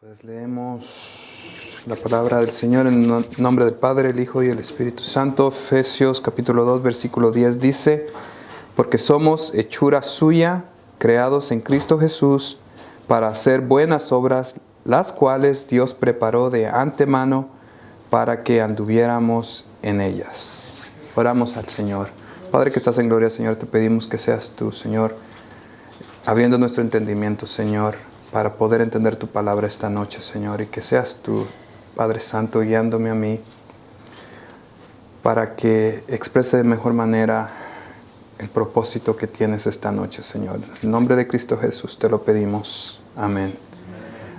Pues leemos la palabra del Señor en nombre del Padre, el Hijo y el Espíritu Santo. Efesios capítulo 2, versículo 10 dice: porque somos hechura suya, creados en Cristo Jesús, para hacer buenas obras, las cuales Dios preparó de antemano para que anduviéramos en ellas. Oramos al Señor. Padre que estás en gloria, Señor, te pedimos que seas tú, Señor, abriendo nuestro entendimiento, Señor, para poder entender tu palabra esta noche, Señor, y que seas tú, Padre Santo, guiándome a mí para que exprese de mejor manera el propósito que tienes esta noche, Señor. En nombre de Cristo Jesús te lo pedimos. Amén.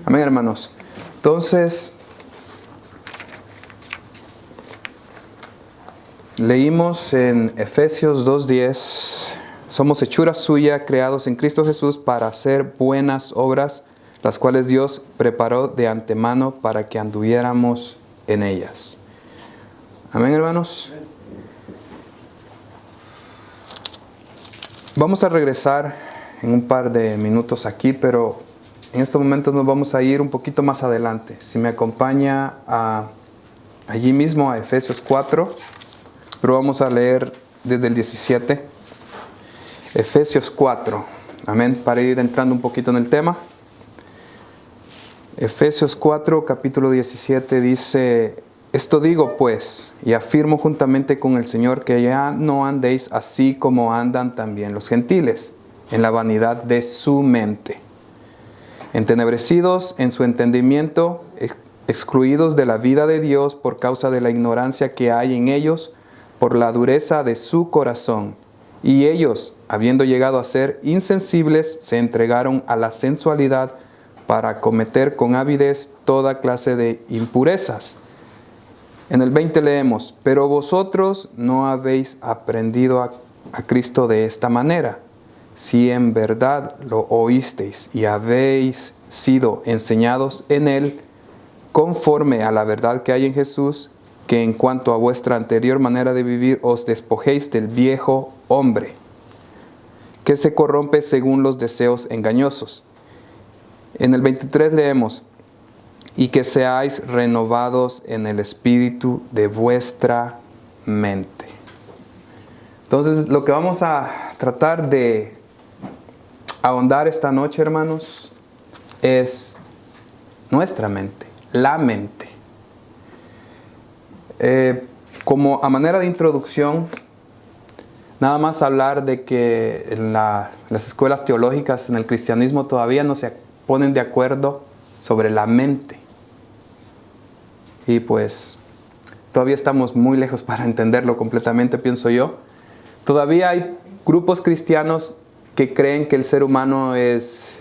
Amén, hermanos. Entonces, leímos en Efesios 2:10: somos hechura suya, creados en Cristo Jesús para hacer buenas obras, las cuales Dios preparó de antemano para que anduviéramos en ellas. Amén, hermanos. Vamos a regresar en un par de minutos aquí, pero en este momento nos vamos a ir un poquito más adelante. Si me acompaña allí mismo a Efesios 4, pero vamos a leer desde el 17. Efesios 4, amén, para ir entrando un poquito en el tema. Efesios 4, capítulo 17 dice: esto digo pues, y afirmo juntamente con el Señor, que ya no andéis así como andan también los gentiles, en la vanidad de su mente, entenebrecidos en su entendimiento, excluidos de la vida de Dios por causa de la ignorancia que hay en ellos, por la dureza de su corazón. Y ellos, habiendo llegado a ser insensibles, se entregaron a la sensualidad para cometer con avidez toda clase de impurezas. En el 20 leemos: pero vosotros no habéis aprendido a Cristo de esta manera, si en verdad lo oísteis y habéis sido enseñados en Él, conforme a la verdad que hay en Jesús, que en cuanto a vuestra anterior manera de vivir os despojéis del viejo hombre, que se corrompe según los deseos engañosos. En el 23 leemos: y que seáis renovados en el espíritu de vuestra mente. Entonces, lo que vamos a tratar de ahondar esta noche, hermanos, es nuestra mente, la mente. Como a manera de introducción, nada más hablar de que en las escuelas teológicas en el cristianismo todavía no se ponen de acuerdo sobre la mente. Y pues todavía estamos muy lejos para entenderlo completamente, pienso yo. Todavía hay grupos cristianos que creen que el ser humano es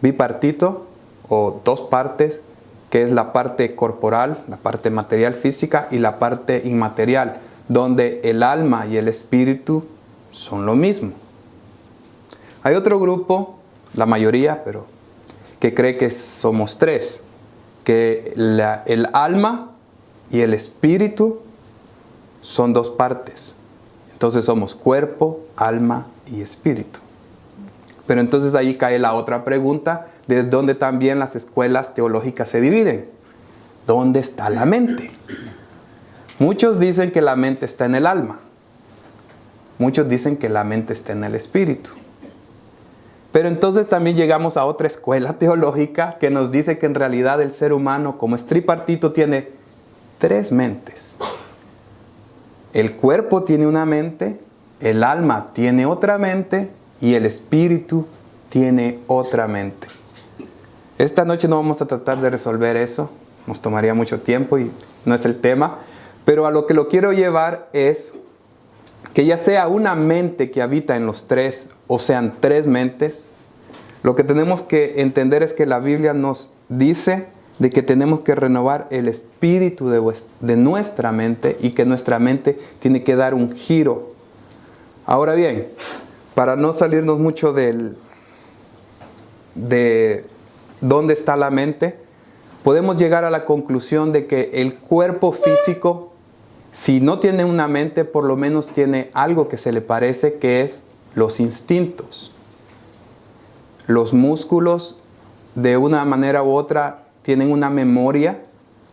bipartito o dos partes, que es la parte corporal, la parte material física, y la parte inmaterial, donde el alma y el espíritu son lo mismo. Hay otro grupo, la mayoría, pero que cree que somos tres, que el alma y el espíritu son dos partes. Entonces somos cuerpo, alma y espíritu. Pero entonces ahí cae la otra pregunta, de donde también las escuelas teológicas se dividen. ¿Dónde está la mente? Muchos dicen que la mente está en el alma. Muchos dicen que la mente está en el espíritu. Pero entonces también llegamos a otra escuela teológica que nos dice que en realidad el ser humano, como es tripartito, tiene tres mentes. El cuerpo tiene una mente, el alma tiene otra mente y el espíritu tiene otra mente. Esta noche no vamos a tratar de resolver eso, nos tomaría mucho tiempo y no es el tema, pero a lo que lo quiero llevar es que ya sea una mente que habita en los tres o sean tres mentes, lo que tenemos que entender es que la Biblia nos dice de que tenemos que renovar el espíritu de nuestra mente y que nuestra mente tiene que dar un giro. Ahora bien, para no salirnos mucho de dónde está la mente, podemos llegar a la conclusión de que el cuerpo físico, si no tiene una mente, por lo menos tiene algo que se le parece, que es los instintos. Los músculos, de una manera u otra, tienen una memoria,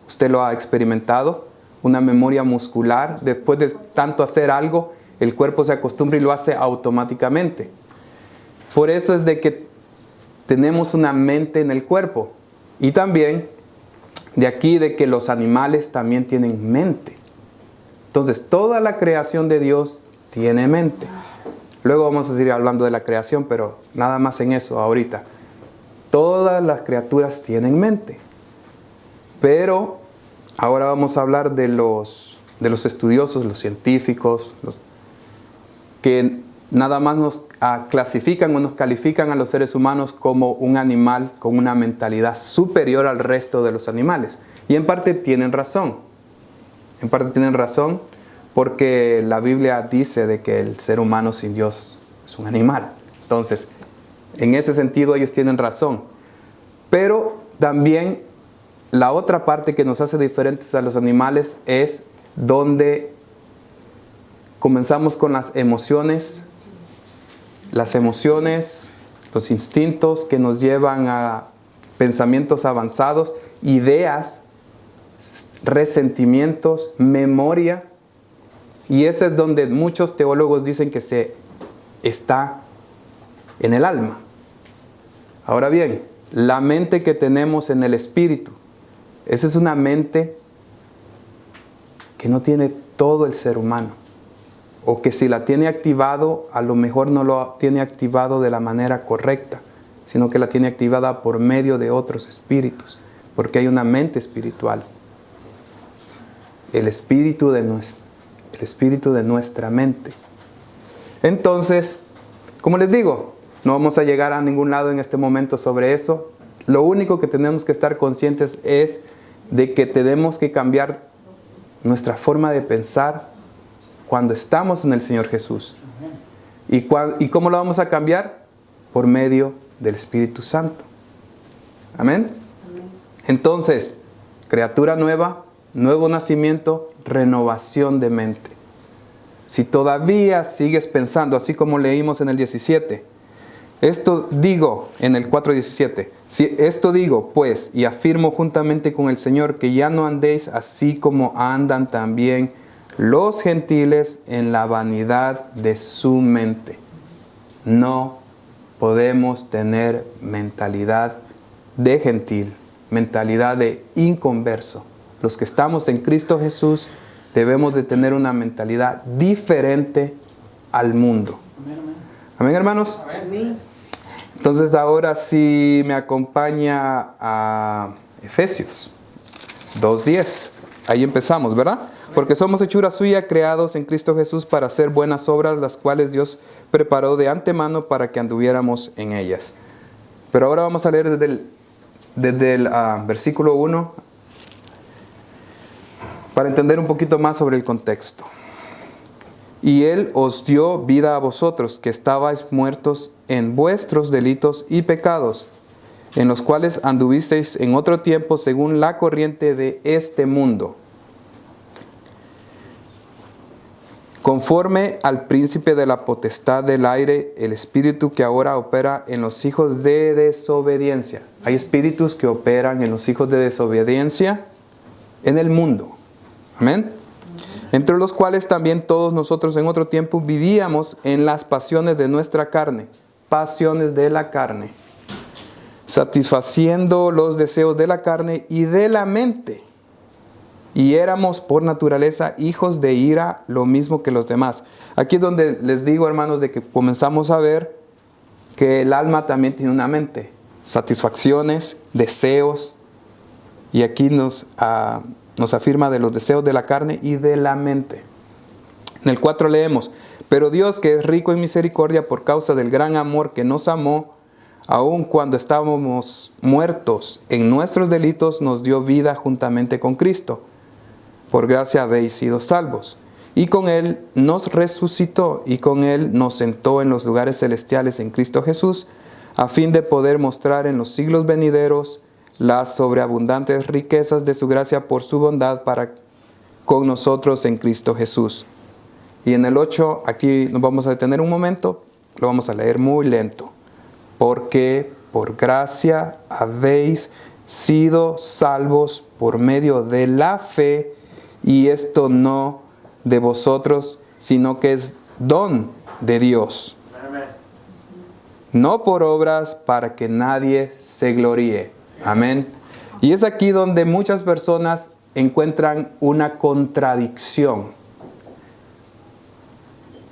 usted lo ha experimentado, una memoria muscular. Después de tanto hacer algo, el cuerpo se acostumbra y lo hace automáticamente. Por eso es de que tenemos una mente en el cuerpo. Y también de aquí de que los animales también tienen mente. Entonces, toda la creación de Dios tiene mente. Luego vamos a seguir hablando de la creación, pero nada más en eso ahorita. Todas las criaturas tienen mente. Pero ahora vamos a hablar de los estudiosos, los científicos, que nada más nos clasifican o nos califican a los seres humanos como un animal con una mentalidad superior al resto de los animales. Y en parte tienen razón. En parte tienen razón porque la Biblia dice de que el ser humano sin Dios es un animal. Entonces, en ese sentido ellos tienen razón. Pero también la otra parte que nos hace diferentes a los animales es donde comenzamos con las emociones, los instintos que nos llevan a pensamientos avanzados, ideas, resentimientos, memoria. Y ese es donde muchos teólogos dicen que se está en el alma. Ahora bien, la mente que tenemos en el espíritu, esa es una mente que no tiene todo el ser humano. O que si la tiene activado, a lo mejor no lo tiene activado de la manera correcta, sino que la tiene activada por medio de otros espíritus, porque hay una mente espiritual. El espíritu de nuestra mente. Entonces, como les digo, no vamos a llegar a ningún lado en este momento sobre eso. Lo único que tenemos que estar conscientes es de que tenemos que cambiar nuestra forma de pensar cuando estamos en el Señor Jesús. ¿Y cómo lo vamos a cambiar? Por medio del Espíritu Santo. Amén. Entonces, criatura nueva, nuevo nacimiento, renovación de mente. Si todavía sigues pensando, así como leímos en el 17, esto digo en el 4:17, si esto digo pues y afirmo juntamente con el Señor que ya no andéis así como andan también los gentiles en la vanidad de su mente. No podemos tener mentalidad de gentil, mentalidad de inconverso. Los que estamos en Cristo Jesús debemos de tener una mentalidad diferente al mundo. Amén, hermanos. Amén. Entonces ahora sí me acompaña a Efesios 2:10. Ahí empezamos, ¿verdad? Porque somos hechura suya, creados en Cristo Jesús para hacer buenas obras, las cuales Dios preparó de antemano para que anduviéramos en ellas. Pero ahora vamos a leer desde el versículo 1 para entender un poquito más sobre el contexto. Y Él os dio vida a vosotros, que estabais muertos en vuestros delitos y pecados, en los cuales anduvisteis en otro tiempo según la corriente de este mundo, conforme al príncipe de la potestad del aire, el espíritu que ahora opera en los hijos de desobediencia. Hay espíritus que operan en los hijos de desobediencia en el mundo. Amén. Entre los cuales también todos nosotros en otro tiempo vivíamos en las pasiones de nuestra carne. Pasiones de la carne. Satisfaciendo los deseos de la carne y de la mente. Y éramos por naturaleza hijos de ira, lo mismo que los demás. Aquí es donde les digo, hermanos, de que comenzamos a ver que el alma también tiene una mente. Satisfacciones, deseos. Y aquí nos afirma de los deseos de la carne y de la mente. En el 4 leemos: pero Dios, que es rico en misericordia por causa del gran amor que nos amó, aun cuando estábamos muertos en nuestros delitos, nos dio vida juntamente con Cristo. Por gracia habéis sido salvos. Y con Él nos resucitó y con Él nos sentó en los lugares celestiales en Cristo Jesús, a fin de poder mostrar en los siglos venideros las sobreabundantes riquezas de su gracia por su bondad para con nosotros en Cristo Jesús. Y en el 8, aquí nos vamos a detener un momento, lo vamos a leer muy lento. Porque por gracia habéis sido salvos por medio de la fe, y esto no de vosotros, sino que es don de Dios. Amén. No por obras, para que nadie se gloríe. Amén. Y es aquí donde muchas personas encuentran una contradicción.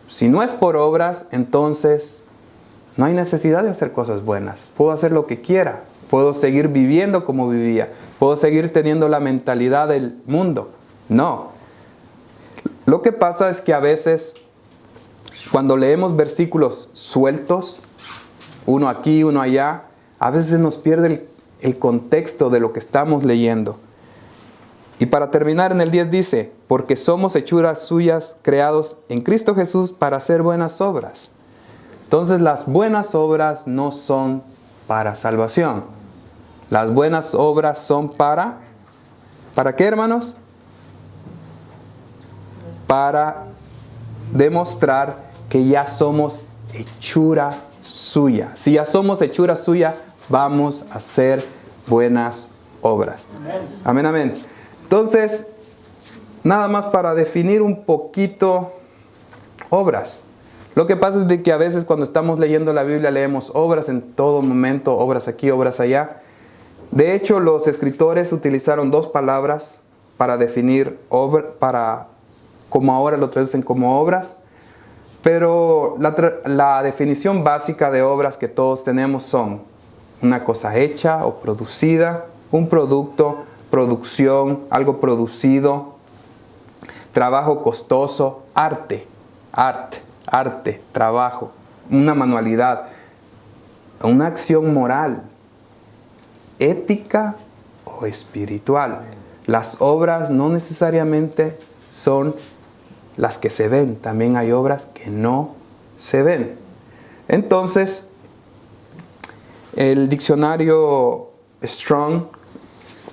Si no es por obras, entonces no hay necesidad de hacer cosas buenas. Puedo hacer lo que quiera. Puedo seguir viviendo como vivía. Puedo seguir teniendo la mentalidad del mundo. No. Lo que pasa es que a veces, cuando leemos versículos sueltos, uno aquí, uno allá, a veces se nos pierde el contexto de lo que estamos leyendo. Y para terminar, en el 10 dice, porque somos hechuras suyas, creados en Cristo Jesús para hacer buenas obras. Entonces las buenas obras no son para salvación. Las buenas obras son ¿para qué, hermanos? Para demostrar que ya somos hechura suya. Si ya somos hechura suya, vamos a hacer buenas obras. Amén, amén. Entonces, nada más para definir un poquito obras. Lo que pasa es de que a veces cuando estamos leyendo la Biblia leemos obras en todo momento, obras aquí, obras allá. De hecho, los escritores utilizaron dos palabras para definir obra, como ahora lo traducen como obras. Pero la definición básica de obras que todos tenemos son una cosa hecha o producida, un producto, producción, algo producido, trabajo costoso, arte, trabajo, una manualidad, una acción moral, ética o espiritual. Las obras no necesariamente son las que se ven, también hay obras que no se ven. Entonces, el diccionario Strong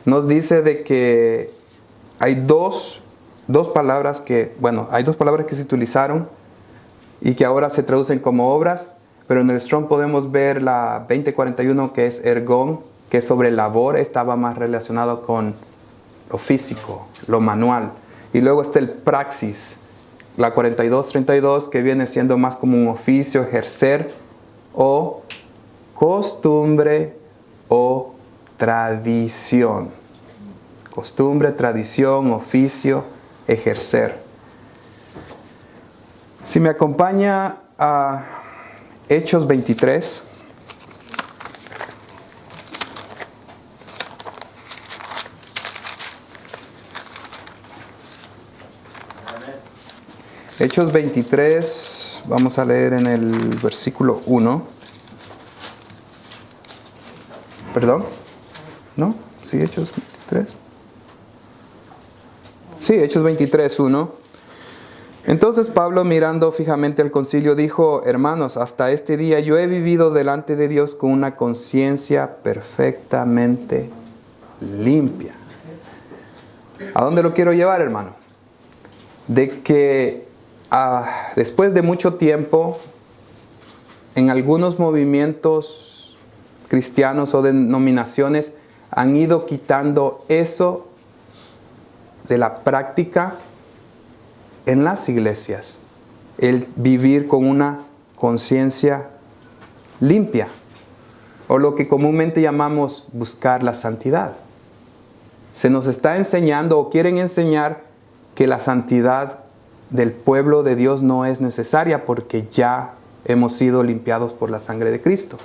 nos dice de que hay dos palabras hay dos palabras que se utilizaron y que ahora se traducen como obras, pero en el Strong podemos ver la 2041 que es ergon, que es sobre labor, estaba más relacionado con lo físico, lo manual. Y luego está el praxis, la 4232, que viene siendo más como un oficio, ejercer, o costumbre o tradición. Costumbre, tradición, oficio, ejercer. Si me acompaña a Hechos 23. Hechos 23, vamos a leer en el versículo 1. ¿Perdón? ¿No? ¿Sí, Hechos 23? Sí, Hechos 23, 1. Entonces Pablo, mirando fijamente al concilio, dijo: hermanos, hasta este día yo he vivido delante de Dios con una conciencia perfectamente limpia. ¿A dónde lo quiero llevar, hermano? De que después de mucho tiempo, en algunos movimientos cristianos o denominaciones han ido quitando eso de la práctica en las iglesias, el vivir con una conciencia limpia, o lo que comúnmente llamamos buscar la santidad. Se nos está enseñando o quieren enseñar que la santidad del pueblo de Dios no es necesaria porque ya hemos sido limpiados por la sangre de Cristo.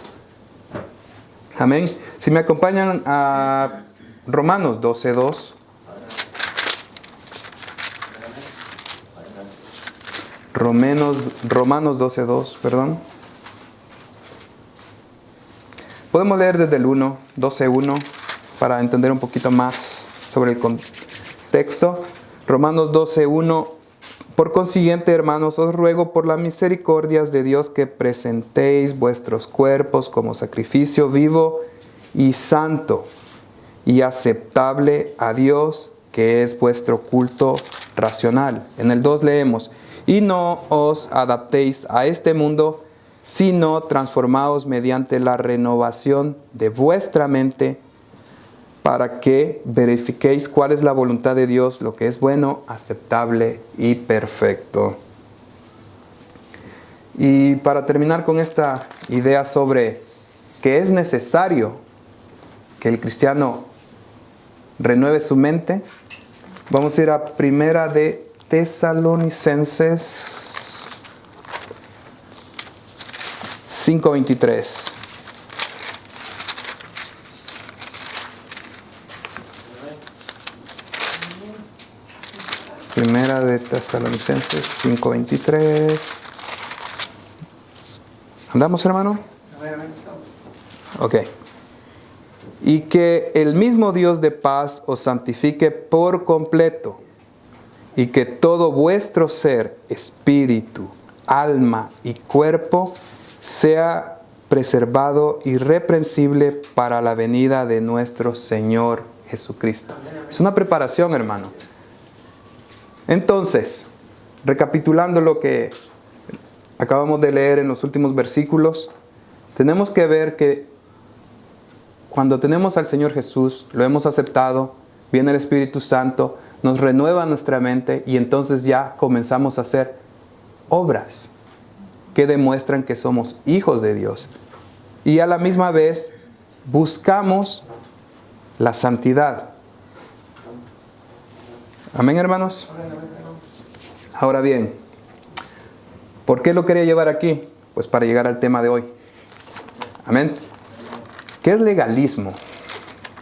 Amén. Si me acompañan a Romanos 12:2. Romanos 12:2, perdón. Podemos leer desde el 12:1 para entender un poquito más sobre el contexto. Romanos 12:1. Por consiguiente, hermanos, os ruego por las misericordias de Dios que presentéis vuestros cuerpos como sacrificio vivo y santo y aceptable a Dios, que es vuestro culto racional. En el 2 leemos: y no os adaptéis a este mundo, sino transformaos mediante la renovación de vuestra mente, para que verifiquéis cuál es la voluntad de Dios, lo que es bueno, aceptable y perfecto. Y para terminar con esta idea sobre que es necesario que el cristiano renueve su mente, vamos a ir a Primera de Tesalonicenses 5:23. Primera de Tesalonicenses 5:23. ¿Andamos, hermano? Ok. Y que el mismo Dios de paz os santifique por completo, y que todo vuestro ser, espíritu, alma y cuerpo sea preservado irreprensible para la venida de nuestro Señor Jesucristo. Es una preparación, hermano. Entonces, recapitulando lo que acabamos de leer en los últimos versículos, tenemos que ver que cuando tenemos al Señor Jesús, lo hemos aceptado, viene el Espíritu Santo, nos renueva nuestra mente y entonces ya comenzamos a hacer obras que demuestran que somos hijos de Dios. Y a la misma vez buscamos la santidad. Amén, hermanos. Ahora bien, ¿por qué lo quería llevar aquí? Pues para llegar al tema de hoy. Amén. ¿Qué es legalismo?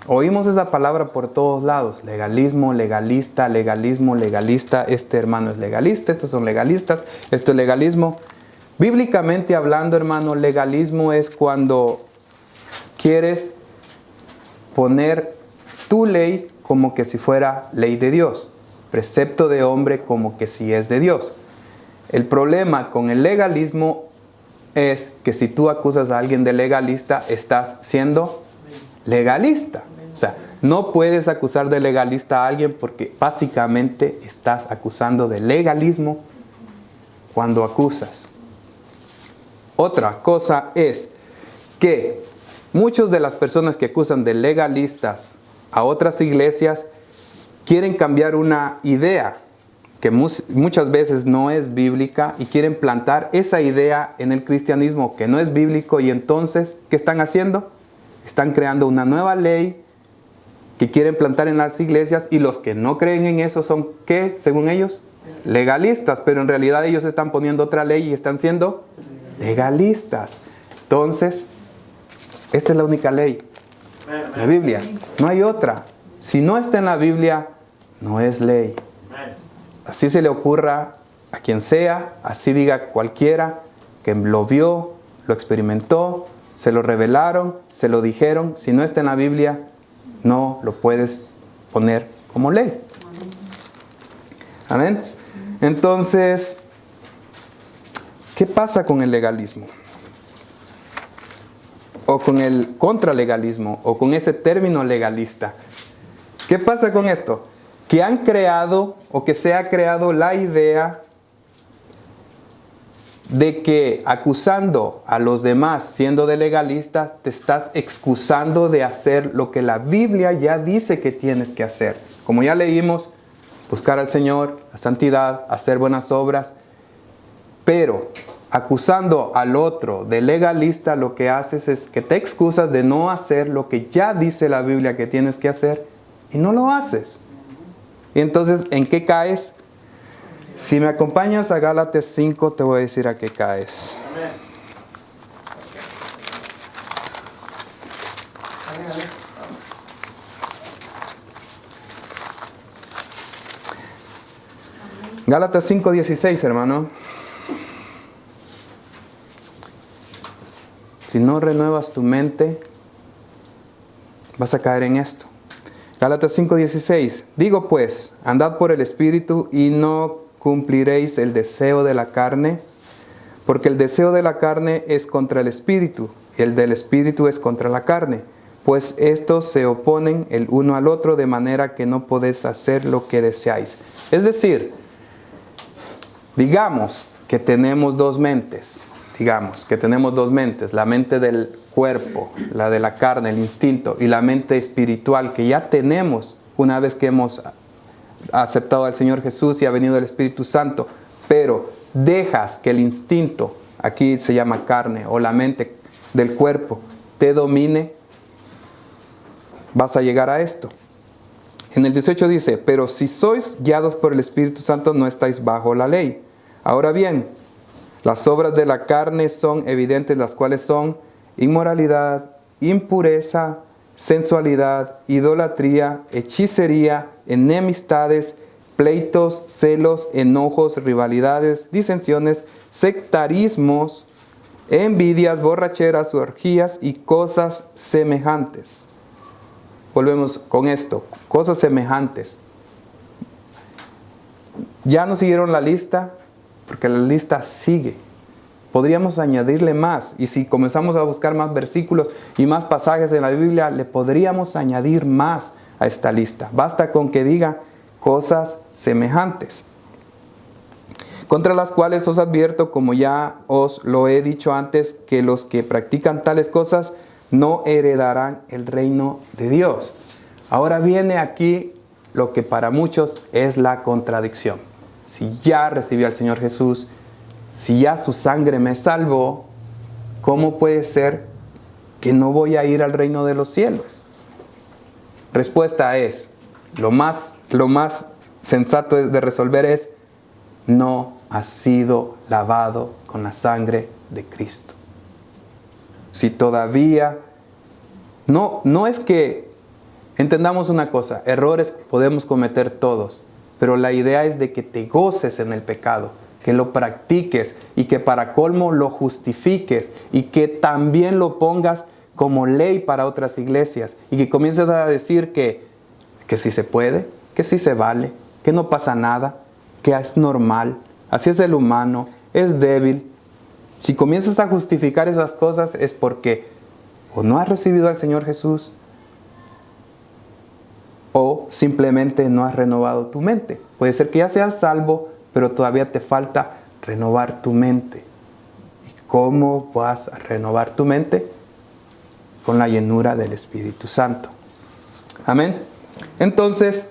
Oímos esa palabra por todos lados. Legalismo, legalista, legalismo, legalista. Este hermano es legalista, estos son legalistas, esto es legalismo. Bíblicamente hablando, hermano, legalismo es cuando quieres poner tu ley como que si fuera ley de Dios. Precepto de hombre como que si es de Dios. El problema con el legalismo es que si tú acusas a alguien de legalista, estás siendo legalista. O sea, no puedes acusar de legalista a alguien porque básicamente estás acusando de legalismo cuando acusas. Otra cosa es que muchas de las personas que acusan de legalistas a otras iglesias quieren cambiar una idea que muchas veces no es bíblica y quieren plantar esa idea en el cristianismo que no es bíblico, y entonces, ¿qué están haciendo? Están creando una nueva ley que quieren plantar en las iglesias, y los que no creen en eso son, ¿qué? Según ellos, legalistas, pero en realidad ellos están poniendo otra ley y están siendo legalistas. Entonces, esta es la única ley, la Biblia, no hay otra. Si no está en la Biblia, no es ley. Así se le ocurra a quien sea, así diga cualquiera que lo vio, lo experimentó, se lo revelaron, se lo dijeron. Si no está en la Biblia, no lo puedes poner como ley. Amén. Entonces, ¿qué pasa con el legalismo? O con el contralegalismo, o con ese término legalista. ¿Qué pasa con esto? Que han creado, o que se ha creado la idea de que acusando a los demás siendo de legalista, te estás excusando de hacer lo que la Biblia ya dice que tienes que hacer. Como ya leímos, buscar al Señor, la santidad, hacer buenas obras. Pero acusando al otro de legalista, lo que haces es que te excusas de no hacer lo que ya dice la Biblia que tienes que hacer, y no lo haces. Y entonces, ¿en qué caes? Si me acompañas a Gálatas 5, te voy a decir a qué caes. Gálatas 5:16, hermano. Si no renuevas tu mente, vas a caer en esto. Gálatas 5:16. Digo pues, andad por el Espíritu y no cumpliréis el deseo de la carne, porque el deseo de la carne es contra el Espíritu, y el del Espíritu es contra la carne, pues estos se oponen el uno al otro, de manera que no podéis hacer lo que deseáis. Es decir, digamos que tenemos dos mentes. digamos, que tenemos dos mentes, la mente del cuerpo, la de la carne, el instinto, y la mente espiritual que ya tenemos una vez que hemos aceptado al Señor Jesús y ha venido el Espíritu Santo, pero dejas que el instinto, aquí se llama carne, o la mente del cuerpo, te domine, vas a llegar a esto. En el 18 dice, pero si sois guiados por el Espíritu Santo, no estáis bajo la ley. Ahora bien, las obras de la carne son evidentes, las cuales son inmoralidad, impureza, sensualidad, idolatría, hechicería, enemistades, pleitos, celos, enojos, rivalidades, disensiones, sectarismos, envidias, borracheras, orgías y cosas semejantes. Volvemos con esto, cosas semejantes. Ya no siguieron la lista, porque la lista sigue. Podríamos añadirle más, y si comenzamos a buscar más versículos y más pasajes en la Biblia, le podríamos añadir más a esta lista. Basta con que diga cosas semejantes, contra las cuales os advierto, como ya os lo he dicho antes, que los que practican tales cosas no heredarán el reino de Dios. Ahora viene aquí lo que para muchos es la contradicción. Si ya recibí al Señor Jesús, si ya su sangre me salvó, ¿cómo puede ser que no voy a ir al reino de los cielos? Respuesta es, lo más sensato de resolver es, no has sido lavado con la sangre de Cristo. Si todavía, no es que entendamos una cosa, errores podemos cometer todos, pero la idea es de que te goces en el pecado, que lo practiques y que para colmo lo justifiques y que también lo pongas como ley para otras iglesias y que comiences a decir que sí se puede, que sí se vale, que no pasa nada, que es normal, así es el humano, es débil. Si comienzas a justificar esas cosas es porque o no has recibido al Señor Jesús o simplemente no has renovado tu mente. Puede ser que ya seas salvo, pero todavía te falta renovar tu mente. ¿Y cómo vas a renovar tu mente? Con la llenura del Espíritu Santo. Amén. Entonces,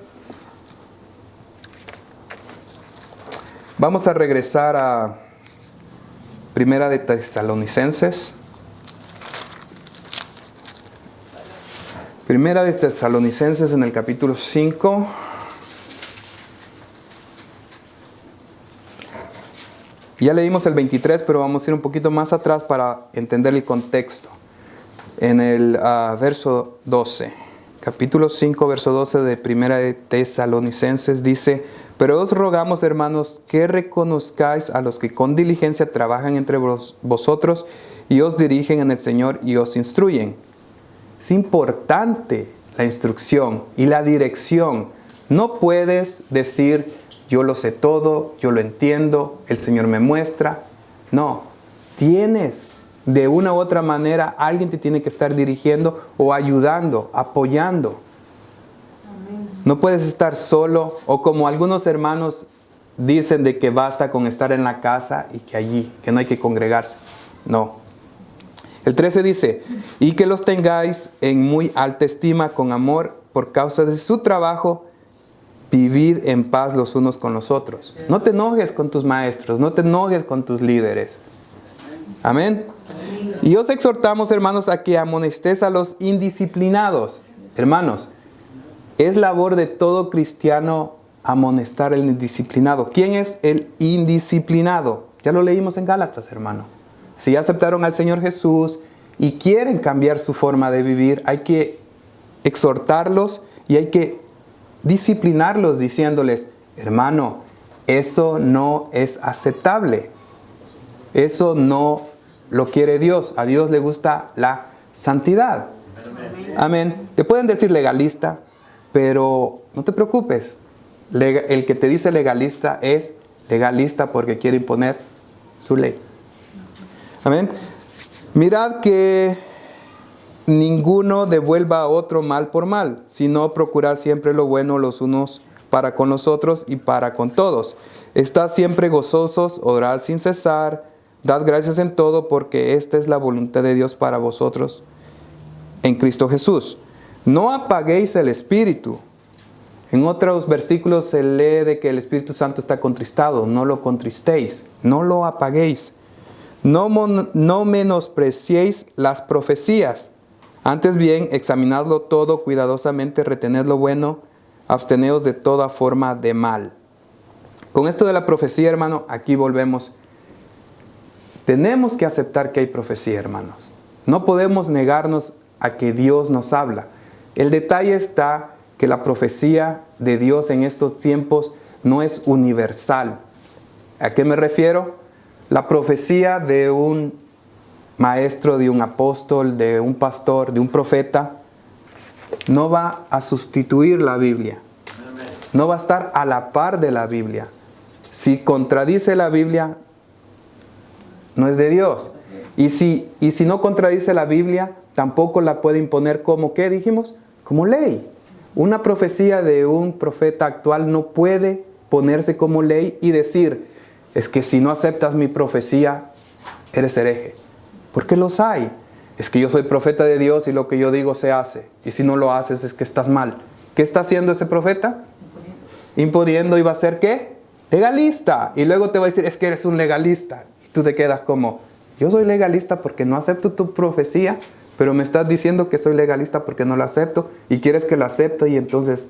vamos a regresar a Primera de Tesalonicenses. Primera de Tesalonicenses en el capítulo 5. Ya leímos el 23, pero vamos a ir un poquito más atrás para entender el contexto. En el verso 12, capítulo 5, verso 12 de Primera de Tesalonicenses dice: pero os rogamos, hermanos, que reconozcáis a los que con diligencia trabajan entre vosotros y os dirigen en el Señor y os instruyen. Es importante la instrucción y la dirección. No puedes decir, yo lo sé todo, yo lo entiendo, el Señor me muestra. No, tienes de una u otra manera, alguien te tiene que estar dirigiendo o ayudando, apoyando. No puedes estar solo, o como algunos hermanos dicen de que basta con estar en la casa y que no hay que congregarse. No. El 13 dice, y que los tengáis en muy alta estima con amor por causa de su trabajo, vivid en paz los unos con los otros. No te enojes con tus maestros, no te enojes con tus líderes. Amén. Y os exhortamos, hermanos, a que amonestéis a los indisciplinados. Hermanos, es labor de todo cristiano amonestar al indisciplinado. ¿Quién es el indisciplinado? Ya lo leímos en Gálatas, hermano. Si ya aceptaron al Señor Jesús y quieren cambiar su forma de vivir, hay que exhortarlos y hay que disciplinarlos diciéndoles, hermano, eso no es aceptable. Eso no lo quiere Dios. A Dios le gusta la santidad. Amén. Te pueden decir legalista, pero no te preocupes. El que te dice legalista es legalista porque quiere imponer su ley. Amén. Mirad que ninguno devuelva a otro mal por mal, sino procurad siempre lo bueno los unos para con los otros y para con todos. Estad siempre gozosos, orad sin cesar, Dad gracias en todo, porque esta es la voluntad de Dios para vosotros en Cristo Jesús. No apaguéis el espíritu. En otros versículos se lee de que el Espíritu Santo está contristado. No lo contristéis, no lo apaguéis. No menospreciéis las profecías. Antes bien, examinadlo todo cuidadosamente, retened lo bueno, absteneos de toda forma de mal. Con esto de la profecía, hermano, aquí volvemos. Tenemos que aceptar que hay profecía, hermanos. No podemos negarnos a que Dios nos habla. El detalle está que la profecía de Dios en estos tiempos no es universal. ¿A qué me refiero? La profecía de un maestro, de un apóstol, de un pastor, de un profeta, no va a sustituir la Biblia. No va a estar a la par de la Biblia. Si contradice la Biblia, no es de Dios. Y si no contradice la Biblia, tampoco la puede imponer como, ¿qué dijimos? Como ley. Una profecía de un profeta actual no puede ponerse como ley y decir, es que si no aceptas mi profecía, eres hereje. ¿Por qué los hay? Es que yo soy profeta de Dios y lo que yo digo se hace. Y si no lo haces es que estás mal. ¿Qué está haciendo ese profeta? Imponiendo. ¿Y va a ser qué? Legalista. Y luego te va a decir, es que eres un legalista. Y tú te quedas como, yo soy legalista porque no acepto tu profecía, pero me estás diciendo que soy legalista porque no lo acepto y quieres que lo acepto y entonces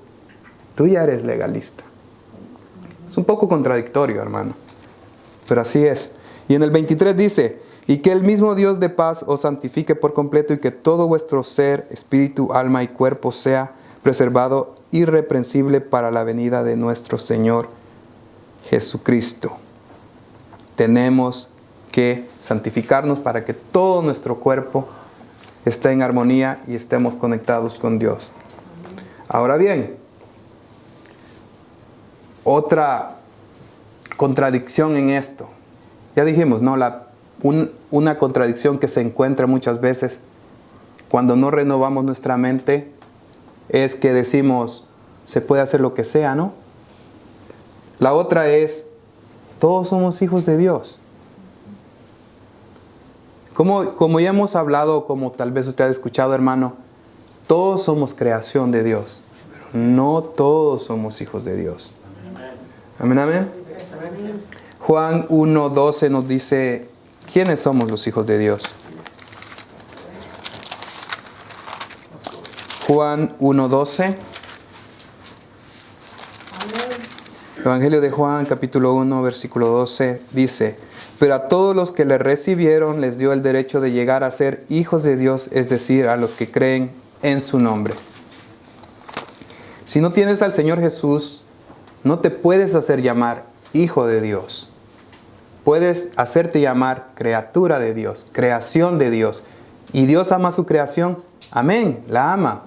tú ya eres legalista. Es un poco contradictorio, hermano. Pero así es. Y en el 23 dice, y que el mismo Dios de paz os santifique por completo y que todo vuestro ser, espíritu, alma y cuerpo sea preservado irreprensible para la venida de nuestro Señor Jesucristo. Tenemos que santificarnos para que todo nuestro cuerpo esté en armonía y estemos conectados con Dios. Ahora bien, otra contradicción en esto. Ya dijimos, ¿no? Una contradicción que se encuentra muchas veces cuando no renovamos nuestra mente es que decimos, se puede hacer lo que sea, ¿no? La otra es, todos somos hijos de Dios. Como ya hemos hablado, como tal vez usted ha escuchado, hermano, todos somos creación de Dios, pero no todos somos hijos de Dios. Amén, amén. Juan 1:12 nos dice, ¿quiénes somos los hijos de Dios? Juan 1:12. Evangelio de Juan, capítulo 1, versículo 12, dice, pero a todos los que le recibieron les dio el derecho de llegar a ser hijos de Dios, es decir, a los que creen en su nombre. Si no tienes al Señor Jesús, no te puedes hacer llamar hijo de Dios. Puedes hacerte llamar criatura de Dios, creación de Dios. ¿Y Dios ama su creación? Amén, la ama.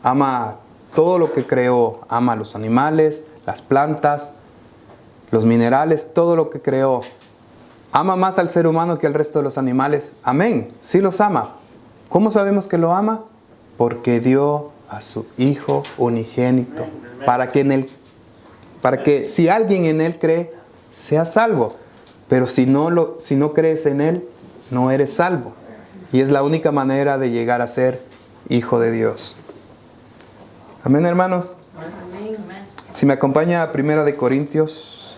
Ama todo lo que creó. Ama los animales, las plantas, los minerales, todo lo que creó. ¿Ama más al ser humano que al resto de los animales? Amén, sí los ama. ¿Cómo sabemos que lo ama? Porque dio a su Hijo unigénito, para que si alguien en Él cree, sea salvo. Pero si no crees en Él, no eres salvo. Y es la única manera de llegar a ser hijo de Dios. Amén, hermanos. Amén. Si me acompaña a 1 Corintios.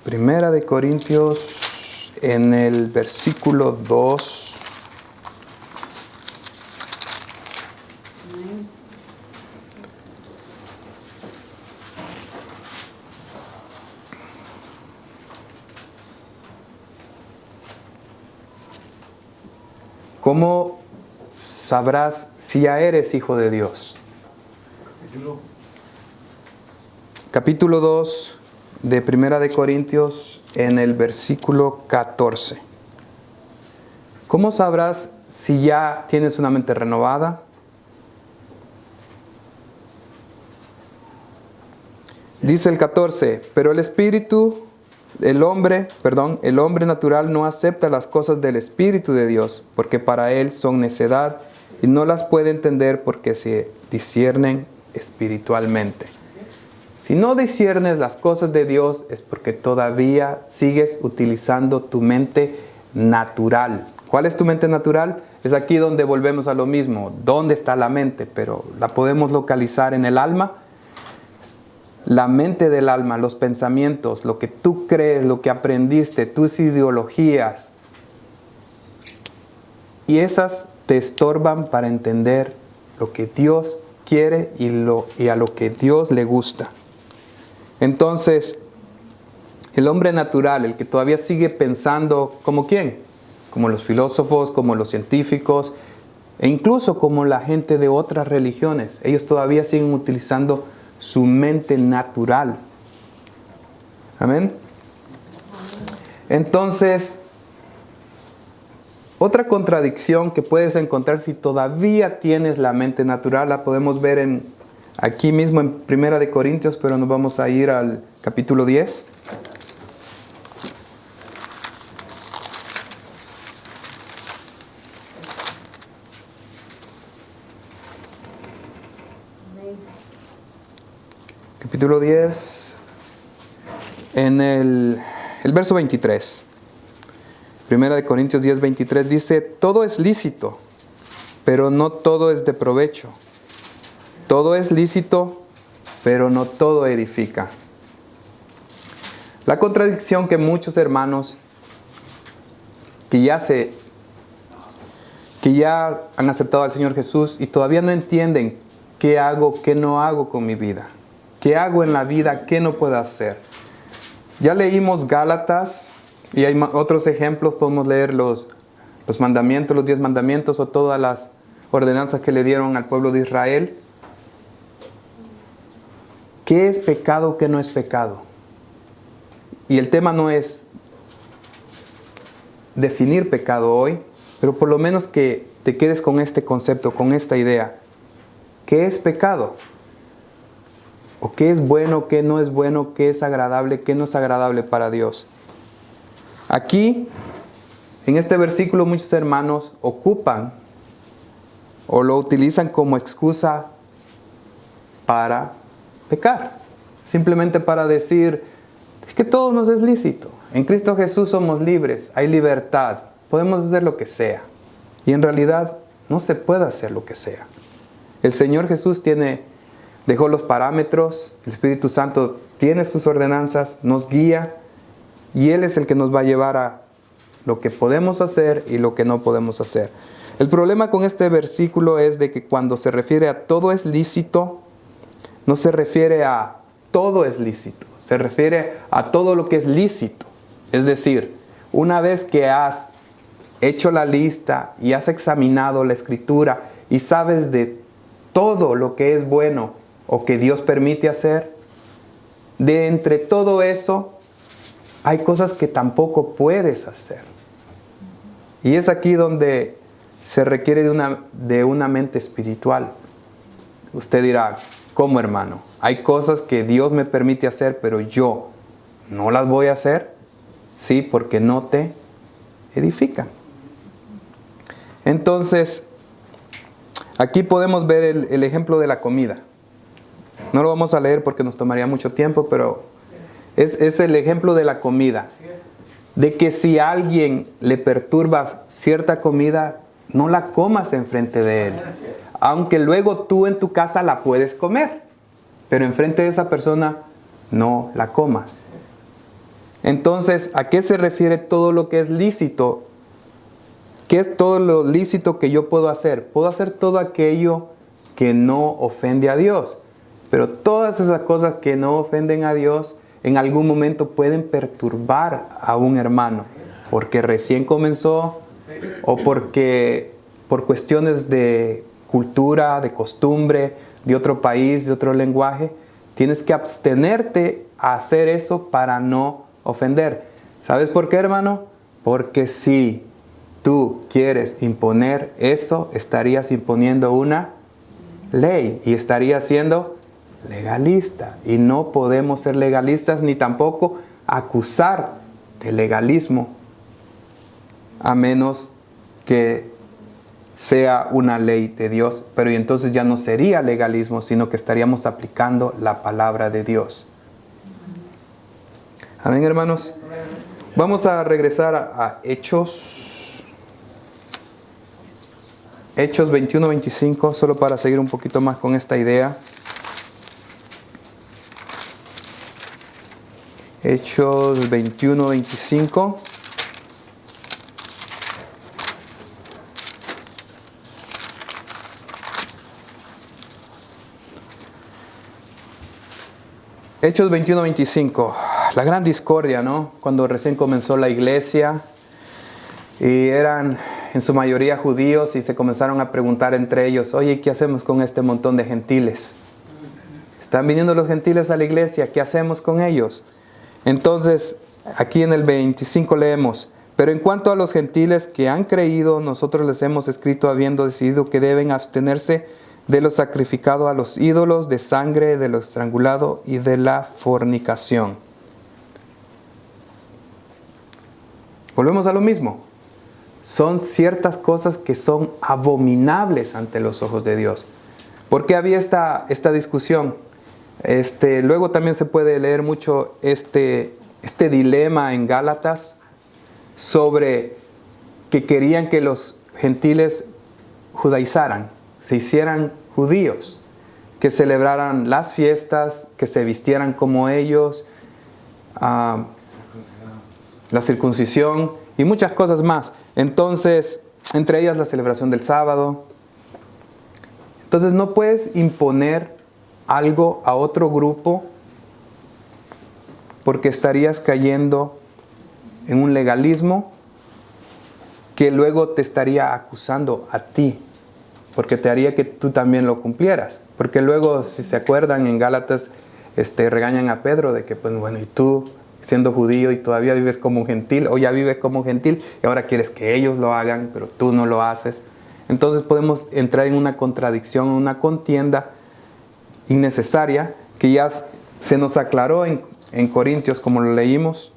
Primera de Corintios, en el versículo 2. ¿Cómo sabrás si ya eres hijo de Dios? Capítulo 2 de Primera de Corintios, en el versículo 14. ¿Cómo sabrás si ya tienes una mente renovada? Dice el 14, pero el hombre natural no acepta las cosas del Espíritu de Dios, porque para él son necedad y no las puede entender porque se disciernen espiritualmente. Si no disciernes las cosas de Dios es porque todavía sigues utilizando tu mente natural. ¿Cuál es tu mente natural? Es aquí donde volvemos a lo mismo. ¿Dónde está la mente? Pero la podemos localizar en el alma. La mente del alma, los pensamientos, lo que tú crees, lo que aprendiste, tus ideologías. Y esas te estorban para entender lo que Dios quiere y a lo que Dios le gusta. Entonces, el hombre natural, el que todavía sigue pensando, ¿como quién? Como los filósofos, como los científicos, e incluso como la gente de otras religiones. Ellos todavía siguen utilizando su mente natural. Amén. Entonces, otra contradicción que puedes encontrar si todavía tienes la mente natural, la podemos ver aquí mismo en 1 de Corintios, pero nos vamos a ir al capítulo 10. Capítulo 10, en el verso 23. 1 de Corintios 10, 23 dice, todo es lícito, pero no todo es de provecho. Todo es lícito, pero no todo edifica. La contradicción que muchos hermanos que ya han aceptado al Señor Jesús y todavía no entienden qué hago, qué no hago con mi vida. ¿Qué hago en la vida? ¿Qué no puedo hacer? Ya leímos Gálatas y hay otros ejemplos. Podemos leer los mandamientos, los 10 mandamientos o todas las ordenanzas que le dieron al pueblo de Israel. ¿Qué es pecado? ¿Qué no es pecado? Y el tema no es definir pecado hoy, pero por lo menos que te quedes con este concepto, con esta idea. ¿Qué es pecado? ¿O qué es bueno, qué no es bueno, qué es agradable, qué no es agradable para Dios? Aquí, en este versículo, muchos hermanos ocupan o lo utilizan como excusa para pecar. Simplemente para decir, es que todo nos es lícito. En Cristo Jesús somos libres, hay libertad, podemos hacer lo que sea. Y en realidad no se puede hacer lo que sea. El Señor Jesús dejó los parámetros, el Espíritu Santo tiene sus ordenanzas, nos guía y Él es el que nos va a llevar a lo que podemos hacer y lo que no podemos hacer. El problema con este versículo es de que cuando se refiere a todo es lícito, no se refiere a todo es lícito, se refiere a todo lo que es lícito. Es decir, una vez que has hecho la lista y has examinado la Escritura y sabes de todo lo que es bueno o que Dios permite hacer, de entre todo eso hay cosas que tampoco puedes hacer. Y es aquí donde se requiere de una mente espiritual. Usted dirá, ¿cómo, hermano? Hay cosas que Dios me permite hacer, pero yo no las voy a hacer. Sí, porque no te edifican. Entonces, aquí podemos ver el ejemplo de la comida. No lo vamos a leer porque nos tomaría mucho tiempo, pero es el ejemplo de la comida. De que si a alguien le perturba cierta comida, no la comas enfrente de él. Aunque luego tú en tu casa la puedes comer, pero enfrente de esa persona no la comas. Entonces, ¿a qué se refiere todo lo que es lícito? ¿Qué es todo lo lícito que yo puedo hacer? Puedo hacer todo aquello que no ofende a Dios. Pero todas esas cosas que no ofenden a Dios, en algún momento pueden perturbar a un hermano. Porque recién comenzó o porque por cuestiones de cultura, de costumbre, de otro país, de otro lenguaje, tienes que abstenerte a hacer eso para no ofender. ¿Sabes por qué, hermano? Porque si tú quieres imponer eso, estarías imponiendo una ley y estarías siendo legalista. Y no podemos ser legalistas ni tampoco acusar de legalismo, a menos que sea una ley de Dios, pero entonces ya no sería legalismo, sino que estaríamos aplicando la palabra de Dios. Amén, hermanos. Vamos a regresar a Hechos 21-25, solo para seguir un poquito más con esta idea. Hechos 21-25. Hechos 21-25. La gran discordia, ¿no? Cuando recién comenzó la iglesia y eran en su mayoría judíos y se comenzaron a preguntar entre ellos, oye, ¿qué hacemos con este montón de gentiles? Están viniendo los gentiles a la iglesia, ¿qué hacemos con ellos? Entonces, aquí en el 25 leemos, pero en cuanto a los gentiles que han creído, nosotros les hemos escrito habiendo decidido que deben abstenerse de lo sacrificado a los ídolos, de sangre, de lo estrangulado y de la fornicación. Volvemos a lo mismo. Son ciertas cosas que son abominables ante los ojos de Dios. ¿Por qué había esta discusión? Luego también se puede leer mucho este dilema en Gálatas sobre que querían que los gentiles judaizaran, se hicieran judíos, que celebraran las fiestas, que se vistieran como ellos, la circuncisión y muchas cosas más. Entonces, entre ellas la celebración del sábado. Entonces no puedes imponer algo a otro grupo porque estarías cayendo en un legalismo que luego te estaría acusando a ti, porque te haría que tú también lo cumplieras. Porque luego, si se acuerdan, en Gálatas regañan a Pedro de que, pues bueno, y tú siendo judío y todavía vives como un gentil, o ya vives como un gentil, y ahora quieres que ellos lo hagan, pero tú no lo haces. Entonces podemos entrar en una contradicción, una contienda innecesaria, que ya se nos aclaró en Corintios, como lo leímos,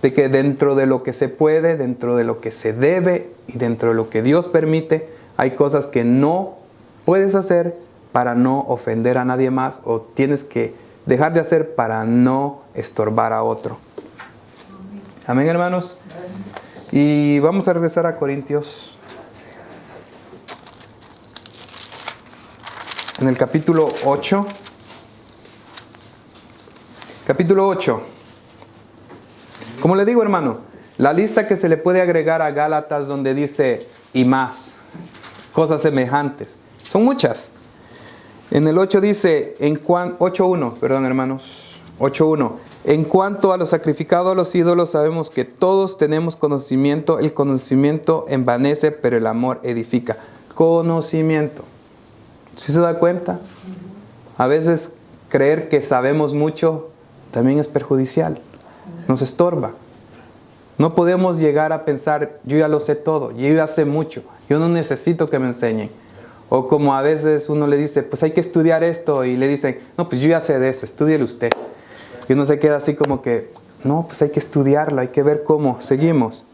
de que dentro de lo que se puede, dentro de lo que se debe y dentro de lo que Dios permite, hay cosas que no puedes hacer para no ofender a nadie más, o tienes que dejar de hacer para no estorbar a otro. Amén, hermanos. Y vamos a regresar a Corintios. En el capítulo 8. Capítulo 8. Como le digo, hermano, la lista que se le puede agregar a Gálatas donde dice y más, cosas semejantes, son muchas. En el 8 dice, 8.1, perdón hermanos, 8.1. En cuanto a lo sacrificado a los ídolos, sabemos que todos tenemos conocimiento. El conocimiento envanece, pero el amor edifica. Conocimiento. ¿Sí se da cuenta? A veces creer que sabemos mucho también es perjudicial. Nos estorba. No podemos llegar a pensar, yo ya lo sé todo, yo ya sé mucho, yo no necesito que me enseñen. O como a veces uno le dice, pues hay que estudiar esto, y le dicen, no, pues yo ya sé de eso, estúdielo usted. Y uno se queda así como que, no, pues hay que estudiarlo, hay que ver cómo. Seguimos.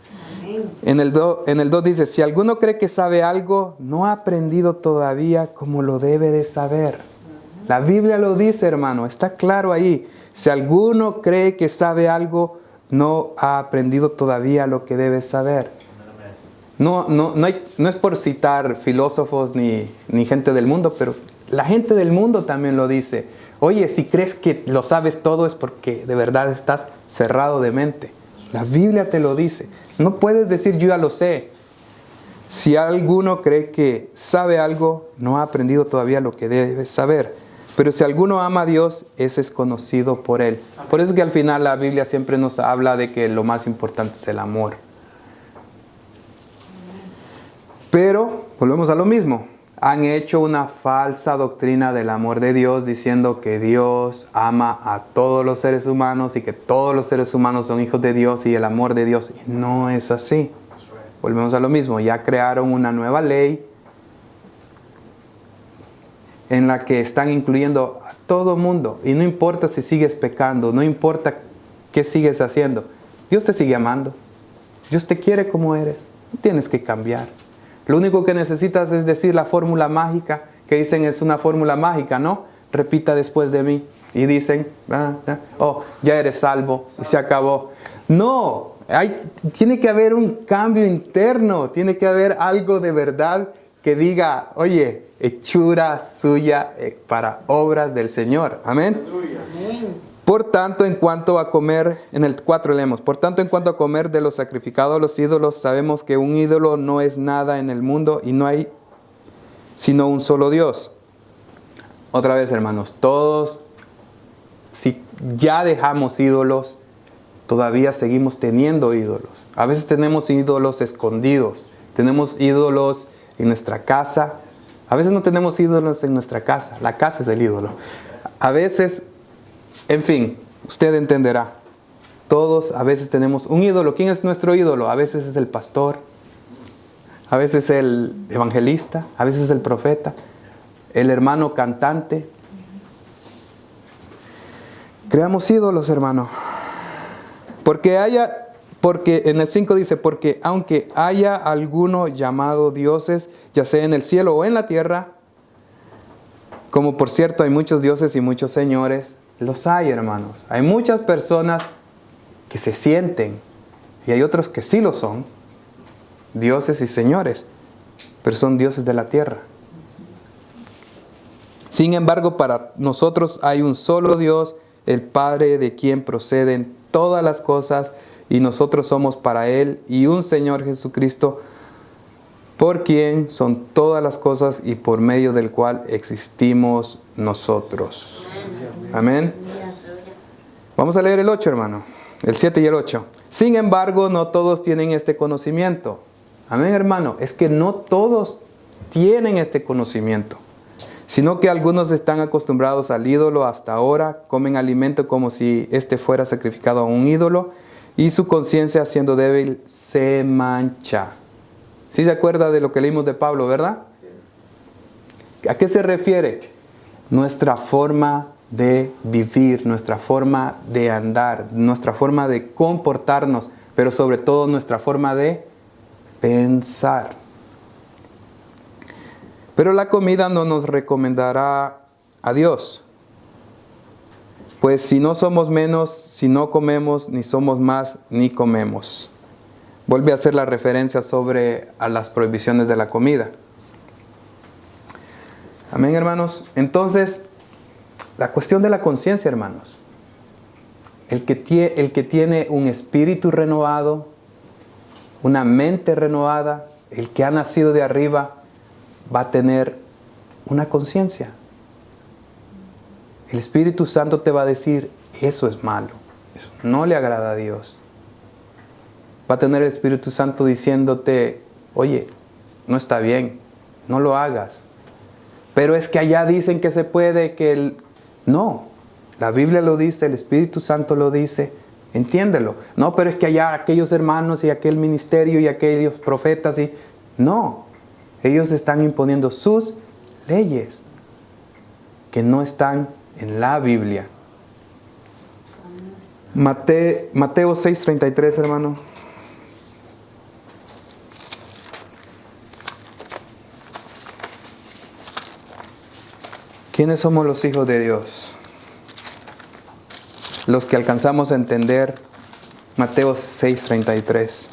En el 2 dice, si alguno cree que sabe algo, no ha aprendido todavía como lo debe de saber. La Biblia lo dice, hermano, está claro ahí. Si alguno cree que sabe algo, no ha aprendido todavía lo que debe saber. No es por citar filósofos ni gente del mundo, pero la gente del mundo también lo dice. Oye, si crees que lo sabes todo es porque de verdad estás cerrado de mente. La Biblia te lo dice. No puedes decir yo ya lo sé. Si alguno cree que sabe algo, no ha aprendido todavía lo que debe saber. Pero si alguno ama a Dios, ese es conocido por Él. Por eso es que al final la Biblia siempre nos habla de que lo más importante es el amor. Pero, volvemos a lo mismo. Han hecho una falsa doctrina del amor de Dios, diciendo que Dios ama a todos los seres humanos y que todos los seres humanos son hijos de Dios y el amor de Dios. Y no es así. Volvemos a lo mismo. Ya crearon una nueva ley en la que están incluyendo a todo mundo. Y no importa si sigues pecando, no importa qué sigues haciendo. Dios te sigue amando. Dios te quiere como eres. No tienes que cambiar. Lo único que necesitas es decir la fórmula mágica, que dicen es una fórmula mágica, ¿no? Repita después de mí. Y dicen, oh, ya eres salvo y se acabó. No, tiene que haber un cambio interno, tiene que haber algo de verdad que diga, oye, hechura suya para obras del Señor. Amén. Por tanto, en cuanto a comer, en el 4 leemos, por tanto, en cuanto a comer de lo sacrificado a los ídolos, sabemos que un ídolo no es nada en el mundo y no hay sino un solo Dios. Otra vez, hermanos, todos, si ya dejamos ídolos, todavía seguimos teniendo ídolos. A veces tenemos ídolos escondidos, tenemos ídolos en nuestra casa. A veces no tenemos ídolos en nuestra casa, la casa es el ídolo. A veces, en fin, usted entenderá. Todos a veces tenemos un ídolo. ¿Quién es nuestro ídolo? A veces es el pastor, a veces el evangelista, a veces el profeta, el hermano cantante. Creamos ídolos, hermano. Porque en el 5 dice, porque aunque haya alguno llamado dioses, ya sea en el cielo o en la tierra, como por cierto hay muchos dioses y muchos señores, los hay, hermanos. Hay muchas personas que se sienten, y hay otros que sí lo son, dioses y señores, pero son dioses de la tierra. Sin embargo, para nosotros hay un solo Dios, el Padre, de quien proceden todas las cosas, y nosotros somos para Él, y un Señor Jesucristo, por quien son todas las cosas y por medio del cual existimos nosotros. Amén. Vamos a leer el 8, hermano. El 7 y el 8. Sin embargo, no todos tienen este conocimiento. Amén, hermano. Es que no todos tienen este conocimiento, sino que algunos están acostumbrados al ídolo hasta ahora, comen alimento como si éste fuera sacrificado a un ídolo, y su conciencia, siendo débil, se mancha. ¿Sí se acuerda de lo que leímos de Pablo, verdad? ¿A qué se refiere? Nuestra forma de vivir, nuestra forma de andar, nuestra forma de comportarnos, pero sobre todo nuestra forma de pensar. Pero la comida no nos recomendará a Dios. Pues si no somos menos, si no comemos, ni somos más, ni comemos. Vuelve a hacer la referencia a las prohibiciones de la comida. Amén, hermanos. Entonces, la cuestión de la conciencia, hermanos. El que tiene un espíritu renovado, una mente renovada, el que ha nacido de arriba, va a tener una conciencia. El Espíritu Santo te va a decir, eso es malo, eso no le agrada a Dios. Va a tener el Espíritu Santo diciéndote, oye, no está bien, no lo hagas. Pero es que allá dicen que se puede, No, la Biblia lo dice, el Espíritu Santo lo dice, entiéndelo. No, pero es que allá aquellos hermanos y aquel ministerio y aquellos profetas No, ellos están imponiendo sus leyes que no están en la Biblia. Mateo 6:33, hermano. ¿Quiénes somos los hijos de Dios? Los que alcanzamos a entender Mateo 6:33.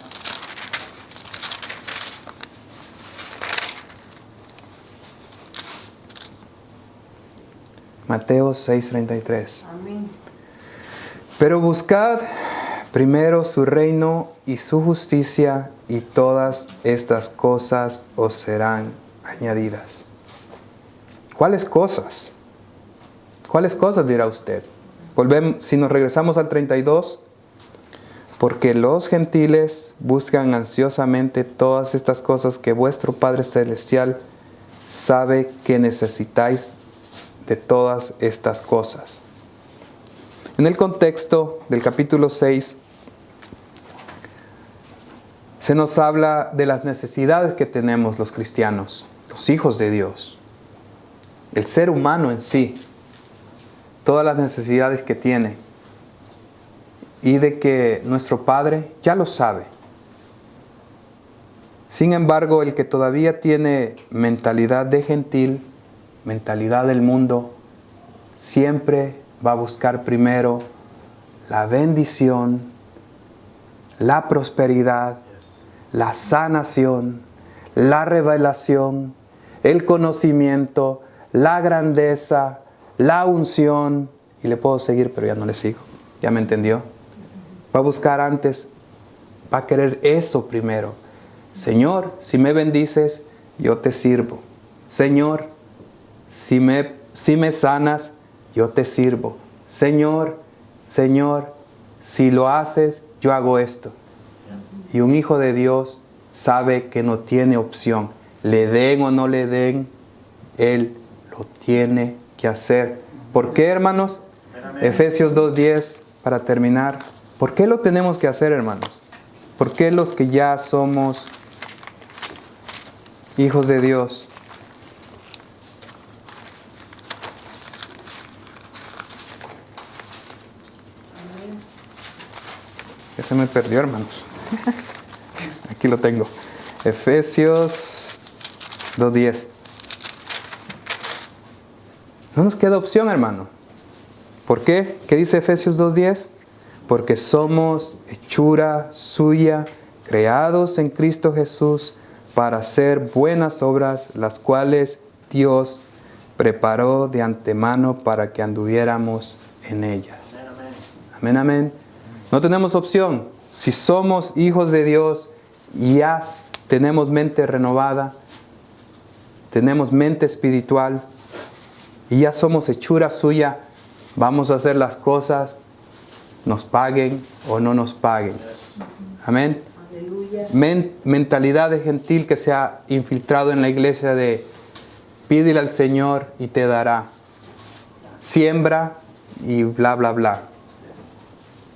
Mateo 6:33. Amén. Pero buscad primero su reino y su justicia, y todas estas cosas os serán añadidas. ¿Cuáles cosas? ¿Cuáles cosas dirá usted? Si nos regresamos al 32, porque los gentiles buscan ansiosamente todas estas cosas que vuestro Padre Celestial sabe que necesitáis de todas estas cosas. En el contexto del capítulo 6, se nos habla de las necesidades que tenemos los cristianos, los hijos de Dios, el ser humano en sí, todas las necesidades que tiene, y de que nuestro Padre ya lo sabe. Sin embargo, el que todavía tiene mentalidad de gentil, mentalidad del mundo, siempre va a buscar primero la bendición, la prosperidad, la sanación, la revelación, el conocimiento, la grandeza, la unción. Y le puedo seguir, pero ya no le sigo. ¿Ya me entendió? Va a buscar antes, va a querer eso primero. Señor, si me bendices, yo te sirvo. Señor, si me sanas, yo te sirvo. Señor, si lo haces, yo hago esto. Y un hijo de Dios sabe que no tiene opción. Le den o no le den, él lo tiene que hacer. ¿Por qué, hermanos? Efesios 2:10, para terminar. ¿Por qué lo tenemos que hacer, hermanos? ¿Por qué los que ya somos hijos de Dios? Ya se me perdió, hermanos. Aquí lo tengo. Efesios 2:10. No nos queda opción, hermano. ¿Por qué? ¿Qué dice Efesios 2:10? Porque somos hechura suya, creados en Cristo Jesús, para hacer buenas obras, las cuales Dios preparó de antemano para que anduviéramos en ellas. Amén, amén. No tenemos opción. Si somos hijos de Dios y ya tenemos mente renovada, tenemos mente espiritual y ya somos hechura suya, vamos a hacer las cosas, nos paguen o no nos paguen. Amén. Mentalidad de gentil que se ha infiltrado en la iglesia de pídele al Señor y te dará. Siembra y bla, bla, bla.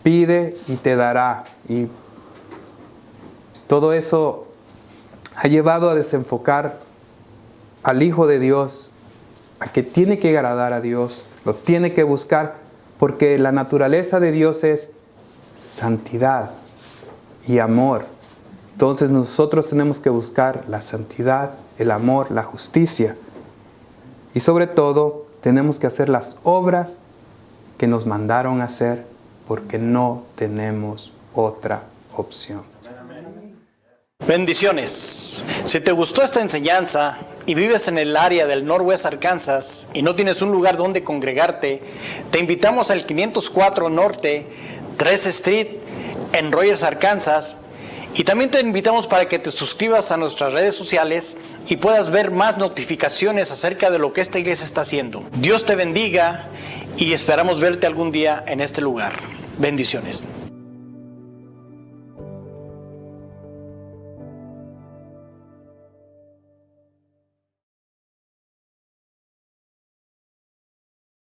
Pide y te dará. Y todo eso ha llevado a desenfocar al Hijo de Dios, a que tiene que agradar a Dios, lo tiene que buscar, porque la naturaleza de Dios es santidad y amor. Entonces nosotros tenemos que buscar la santidad, el amor, la justicia. Y sobre todo, tenemos que hacer las obras que nos mandaron a hacer, porque no tenemos otra opción. Bendiciones. Si te gustó esta enseñanza y vives en el área del Northwest Arkansas y no tienes un lugar donde congregarte, te invitamos al 504 Norte, 3 Street, en Rogers, Arkansas. Y también te invitamos para que te suscribas a nuestras redes sociales y puedas ver más notificaciones acerca de lo que esta iglesia está haciendo. Dios te bendiga y esperamos verte algún día en este lugar. Bendiciones.